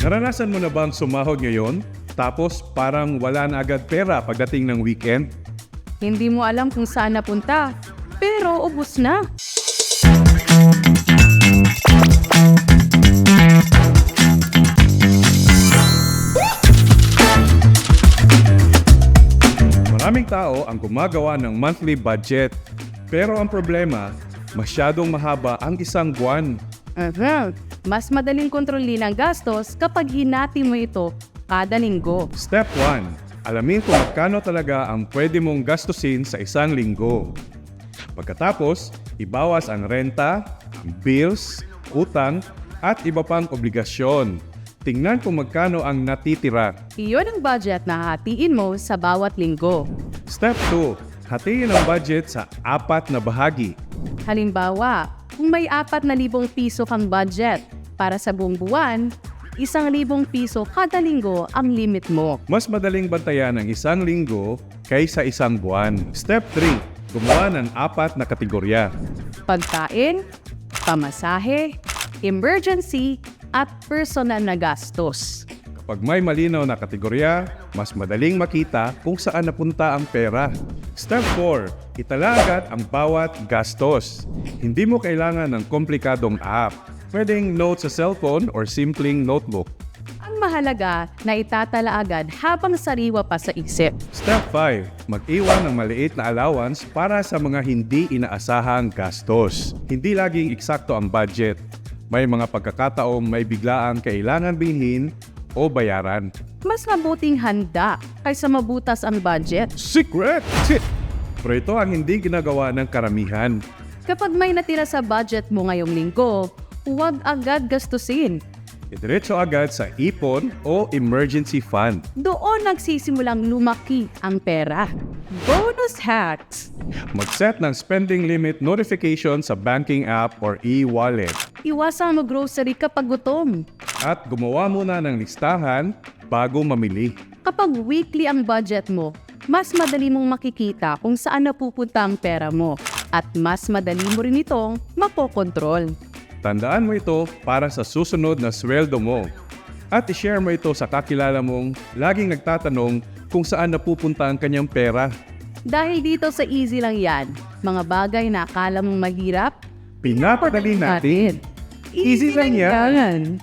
Naranasan mo na bang sumahod ngayon, tapos parang wala na agad pera pagdating ng weekend? Hindi mo alam kung saan napunta, pero ubos na. Maraming tao ang gumagawa ng monthly budget. Pero ang problema, masyadong mahaba ang isang buwan. Mas madaling kontrolin ang gastos kapag hinati mo ito kada linggo. Step 1. Alamin kung magkano talaga ang pwede mong gastusin sa isang linggo. Pagkatapos, ibawas ang renta, ang bills, utang, at iba pang obligasyon. Tingnan kung magkano ang natitira. Iyon ang budget na hatiin mo sa bawat linggo. Step 2. Hatiin ang budget sa 4 na bahagi. Halimbawa, kung may 4,000 piso kang budget para sa buong buwan, 1,000 piso kada linggo ang limit mo. Mas madaling bantayan ang isang linggo kaysa isang buwan. Step 3. Gumawa ng 4 na kategorya. Pagkain, pamasahe, emergency, at personal na gastos. Kapag may malinaw na kategorya, mas madaling makita kung saan napunta ang pera. Step 4. Itala agad ang bawat gastos. Hindi mo kailangan ng komplikadong app. Pwedeng note sa cellphone or simpleng notebook. Ang mahalaga na itatala agad habang sariwa pa sa isip. Step 5. Mag-iwan ng maliit na allowance para sa mga hindi inaasahang gastos. Hindi laging eksakto ang budget. May mga pagkakataong may biglaang kailangan bilhin o bayaran. Mas mabuting handa kaysa mabutas ang budget. Secret! Pero ito ang hindi ginagawa ng karamihan. Kapag may natira sa budget mo ngayong linggo, huwag agad gastusin. Idiretso agad sa ipon o emergency fund. Doon nagsisimulang lumaki ang pera. Bonus hacks! Mag-set ng spending limit notification sa banking app or e-wallet. Iwasan mag-grocery kapag gutom. At gumawa muna ng listahan bago mamili. Kapag weekly ang budget mo, mas madali mong makikita kung saan napupunta ang pera mo. At mas madali mo rin itong mapokontrol. Tandaan mo ito para sa susunod na sweldo mo. At i-share mo ito sa kakilala mong laging nagtatanong kung saan napupunta ang kanyang pera. Dahil dito sa easy lang yan, mga bagay na akala mong mahirap, Pinapadali natin. Easy lang yan.